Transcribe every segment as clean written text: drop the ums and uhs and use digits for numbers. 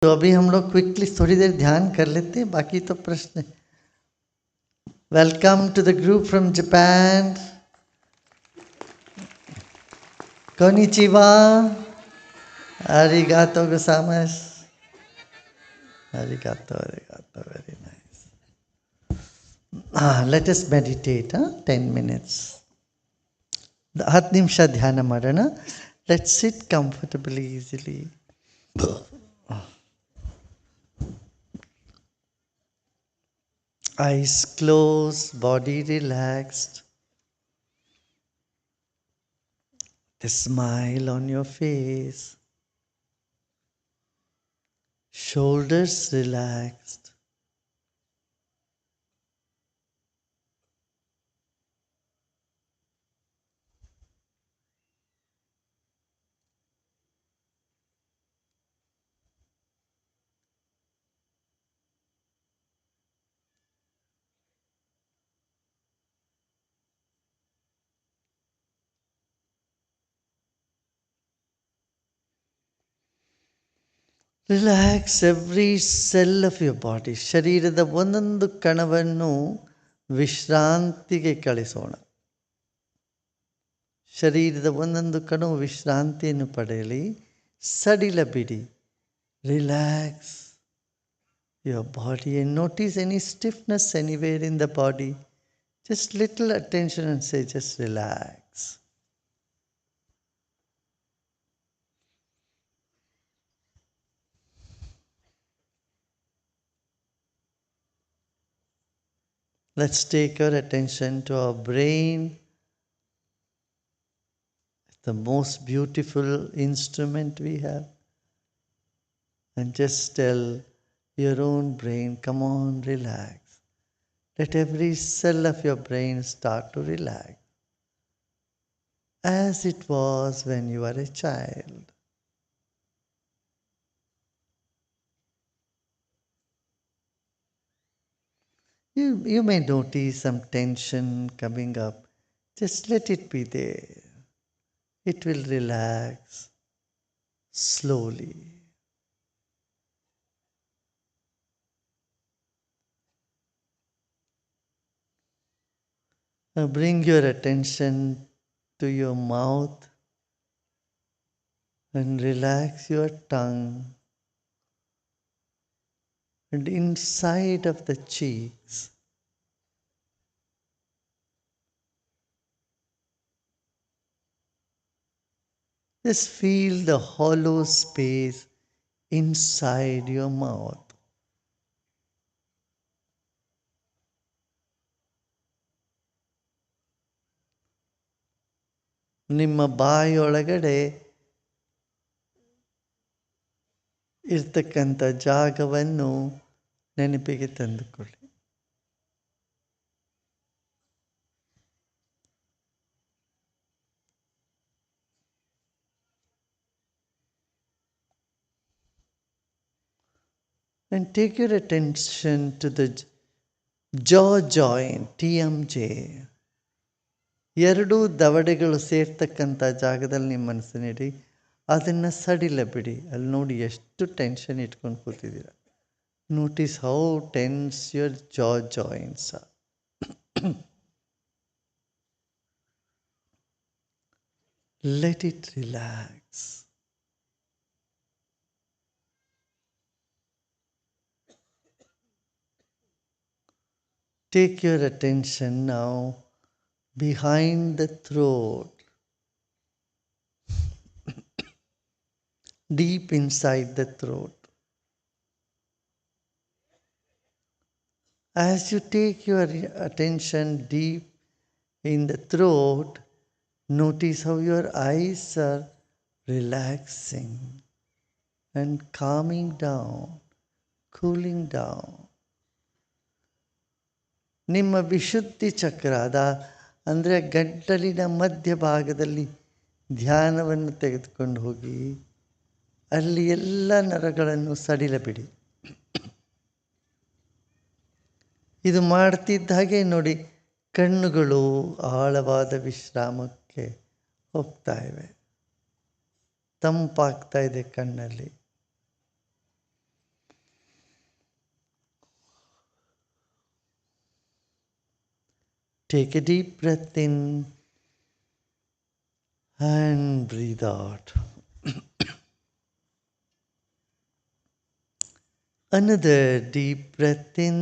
तो अभी हम लोग क्विकली थोड़ी देर ध्यान कर लेते हैं, बाकी तो प्रश्न. Welcome to the group from Japan. कोनिचिवा. Arigato gozaimasu. Arigato, very nice. Let us meditate, 10 minutes. 10 ನಿಮಿಷ ಧ್ಯಾನ ಮಾಡೋಣ. Let's sit comfortably, easily. Eyes closed, body relaxed. The smile on your face. Shoulders relaxed. Relax every cell of your body. ಶರೀರದ ಒಂದೊಂದು ಕಣವನ್ನು ವಿಶ್ರಾಂತಿಗೆ ಕಳಿಸೋಣ. ಶರೀರದ ಒಂದೊಂದು ಕಣವು ವಿಶ್ರಾಂತಿಯನ್ನು ಪಡೆಯಲಿ. ಸಡಿಲ ಬಿಡಿ. Relax your body and notice any stiffness anywhere in the body. Just little attention and say, just relax. Let's take our attention to our brain. The most beautiful instrument we have. And just tell your own brain, come on, relax. Let every cell of your brain start to relax. As it was when you were a child. You may notice some tension coming up. Just let it be there. It will relax slowly. Now bring your attention to your mouth and relax your tongue and inside of the cheeks. Just feel the hollow space inside your mouth. ನಿಮ್ಮ ಬಾಯಿಯೊಳಗಡೆ ಇರ್ತಕ್ಕಂಥ ಜಾಗವನ್ನು ನೆನಪಿಗೆ ತಂದುಕೊಳ್ಳಿ. And take your attention to the jaw joint, TMJ. ಎರಡೂ ದವಡೆಗಳು ಸೇರ್ತಕ್ಕಂಥ ಜಾಗದಲ್ಲಿ ನಿಮ್ಮ ಮನಸ್ಸನ್ನಿಡಿ. ಅದನ್ನು ಸಡಿಲ ಬಿಡಿ. ಅಲ್ಲಿ ನೋಡಿ ಎಷ್ಟು ಟೆನ್ಷನ್ ಇಟ್ಕೊಂಡು ಕೂತಿದ್ದೀರ. Notice how tense your jaw joints are. Let it relax. Take your attention now behind the throat, deep inside the throat. As you take your attention deep in the throat, notice how your eyes are relaxing and calming down, cooling down. ನಿಮ್ಮ ವಿಶುದ್ಧಿ ಚಕ್ರದ ಅಂದರೆ ಗಂಟಲಿನ ಮಧ್ಯಭಾಗದಲ್ಲಿ ಧ್ಯಾನವನ್ನು ತೆಗೆದುಕೊಂಡು ಹೋಗಿ ಅಲ್ಲಿ ಎಲ್ಲ ನರಗಳನ್ನು ಸಡಿಲ ಬಿಡಿ. ಇದು ಮಾಡ್ತಿದ್ದ ಹಾಗೆ ನೋಡಿ ಕಣ್ಣುಗಳು ಆಳವಾದ ವಿಶ್ರಾಮಕ್ಕೆ ಹೋಗ್ತಾ ಇವೆ. ತಂಪಾಗ್ತಾ ಇದೆ ಕಣ್ಣಲ್ಲಿ. Take a deep breath in and breathe out. Another deep breath in.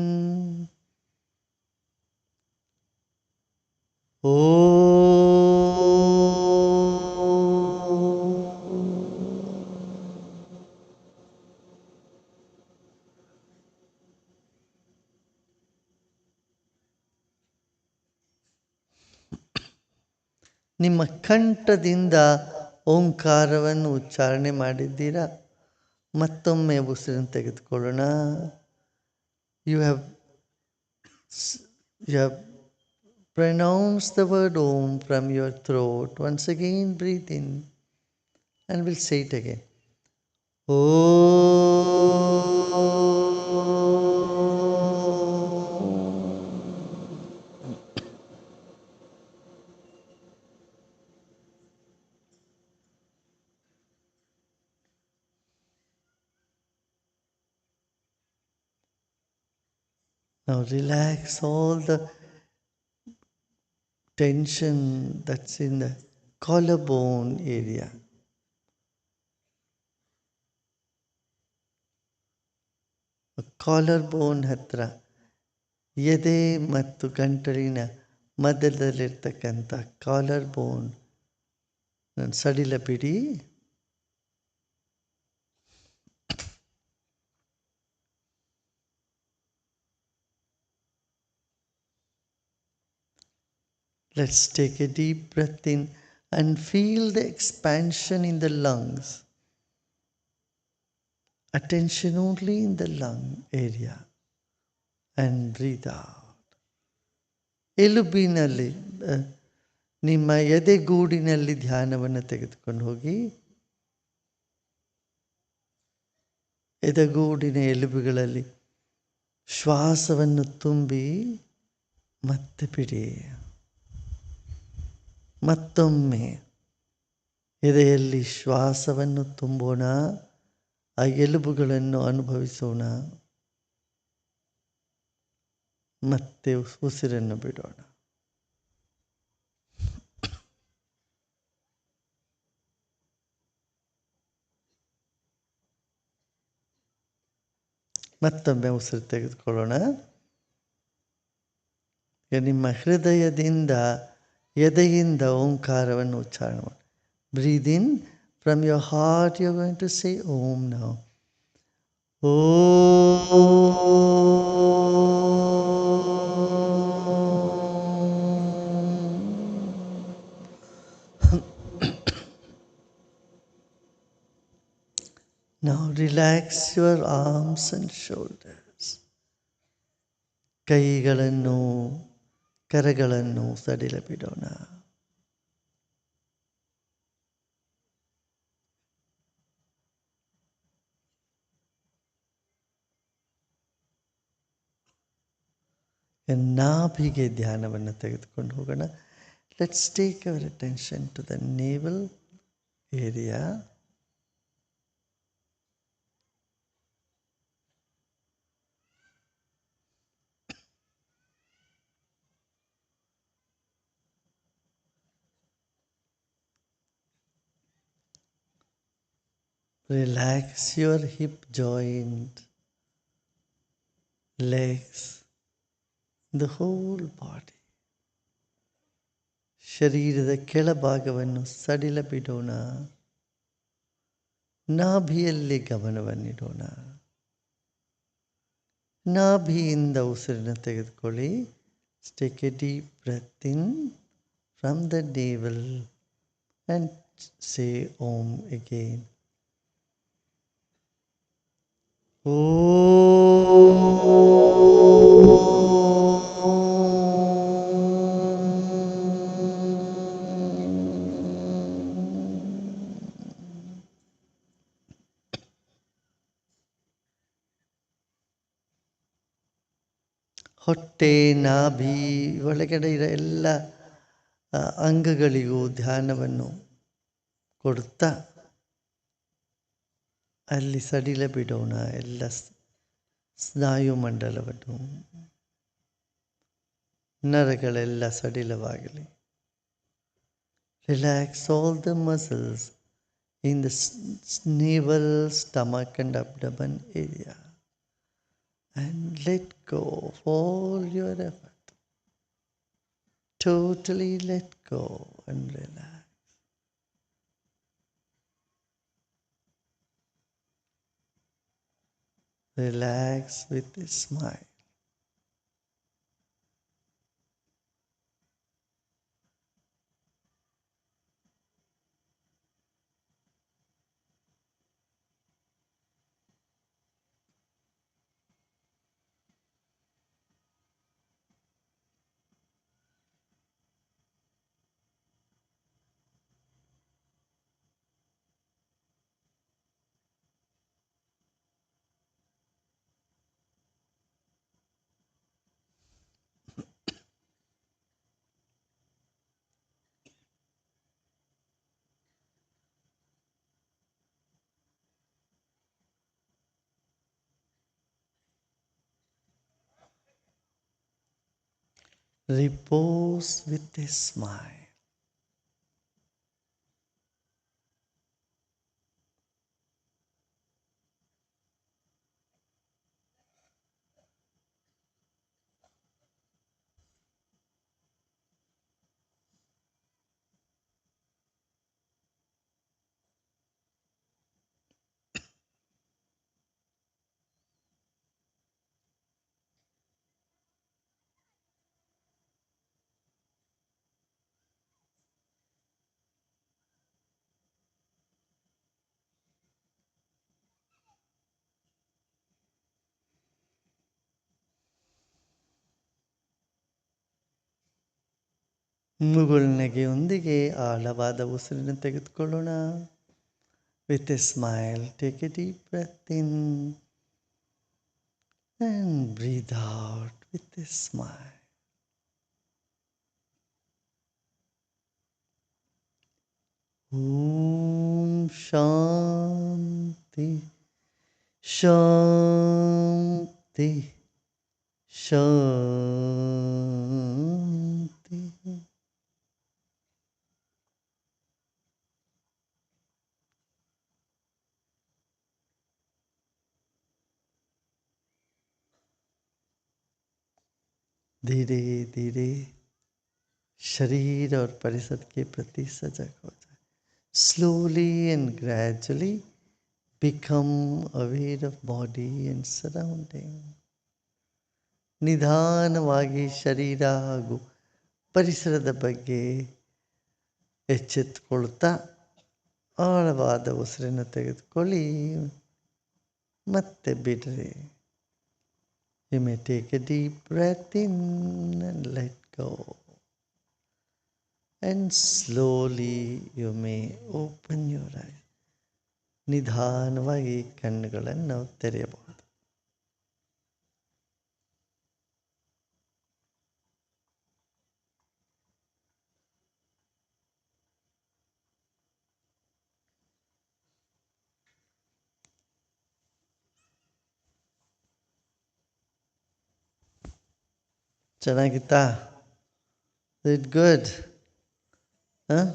ನಿಮ್ಮ ಕಂಠದಿಂದ ಓಂಕಾರವನ್ನು ಉಚ್ಚಾರಣೆ ಮಾಡಿದ್ದೀರಾ? ಮತ್ತೊಮ್ಮೆ ಉಸಿರನ್ನು ತೆಗೆದುಕೊಳ್ಳೋಣ. You have pronounced the word Om from your throat. Once again, breathe in and we'll say it again. Now relax all the tension that's in the collarbone area. Collarbone ಹತ್ರ ಎದೆ ಮತ್ತು ಗಂಟಲಿನ ಮಧ್ಯದಲ್ಲಿರ್ತಕ್ಕಂಥ collarbone ಸಡಿಲ ಬಿಡಿ. Let's take a deep breath in and feel the expansion in the lungs. Attention only in the lung area and breathe out. ಎಲುಬಿನಲ್ಲಿ ನಿಮ್ಮ ಎದೆಗೂಡಿನಲ್ಲಿ ಧ್ಯಾನವನ್ನು ತೆಗೆದುಕೊಂಡು ಹೋಗಿ. ಎದೆಗೂಡಿನ ಎಲುಬುಗಳಲ್ಲಿ ಶ್ವಾಸವನ್ನು ತುಂಬಿ ಮತ್ತೆ ಬಿಡಿ. ಮತ್ತೊಮ್ಮೆ ಎದೆಯಲ್ಲಿ ಶ್ವಾಸವನ್ನು ತುಂಬೋಣ, ಆ ಎಲುಬುಗಳನ್ನು ಅನುಭವಿಸೋಣ, ಮತ್ತೆ ಉಸಿರನ್ನು ಬಿಡೋಣ. ಮತ್ತೊಮ್ಮೆ ಉಸಿರು ತೆಗೆದುಕೊಳ್ಳೋಣ. ನಿಮ್ಮ ಹೃದಯದಿಂದ ಎದೆಯಿಂದ ಓಂಕಾರವನ್ನು ಉಚ್ಚಾರಣೆ ಮಾಡಿ. Breathe in from your heart. You are going to say Om now. Now relax your arms and shoulders. ಕೈಗಳನ್ನು ಕರಗಳನ್ನು ಸಡಿಲ ಬಿಡೋಣ. ನಾಭಿಗೆ ಧ್ಯಾನವನ್ನು ತೆಗೆದುಕೊಂಡು ಹೋಗೋಣ. Let's take our attention to the navel area. Relax your hip joint, legs, the whole body. ಶರೀರದ ಕೆಳಭಾಗವನ್ನು ಸಡಿಲ ಬಿಡೋಣ. ನಾಭಿಯಲ್ಲಿ ಗಮನವನ್ನಿಡೋಣ. ನಾಭಿಯಿಂದ ಉಸಿರನ್ನು ತೆಗೆದುಕೊಳ್ಳಿ. Take a deep breath in from the navel and say Om again. ಹೊಟ್ಟೆ, ನಾಭಿ ಒಳಗಡೆ ಇರೋ ಎಲ್ಲ ಅಂಗಗಳಿಗೂ ಧ್ಯಾನವನ್ನು ಕೊಡುತ್ತಾ ಅಲ್ಲಿ ಸಡಿಲ ಬಿಡೋಣ ಎಲ್ಲ ಸ್ನಾಯು ಮಂಡಲವನ್ನು. ನರಗಳೆಲ್ಲ ಸಡಿಲವಾಗಲಿ. Relax all the muscles in the navel, stomach and abdomen area. And let go of all your effort. Totally let go and relax. Relax with a smile. Repose with a smile. ಮುಗುಳ್ನಗೆಯೊಂದಿಗೆ ಆಳವಾದ ಉಸಿರನ್ನು ತೆಗೆದುಕೊಳ್ಳೋಣ. With a smile, take a deep breath in and breathe out with a smile. Om Shanti Shanti Shanti. धीरे धीरे शरीर और परिसर के प्रति सजग हो जाए. Slowly and gradually become aware of body and surrounding. ನಿಧಾನವಾಗಿ ಶರೀರ ಹಾಗೂ ಪರಿಸರದ ಬಗ್ಗೆ ಎಚ್ಚೆತ್ತುಕೊಳ್ತಾ ಆಳವಾದ ಉಸಿರನ್ನು ತೆಗೆದುಕೊಳ್ಳಿ ಮತ್ತೆ ಬಿಡ್ರಿ. You may take a deep breath in and let go. And slowly you may open your eyes. ನಿಧಾನವಾಗಿ ಕಣ್ಣುಗಳನ್ನು ತೆರೆಯಬಹುದು. ಚೆನ್ನಾಗಿತ್ತಾ? Is it good? Huh?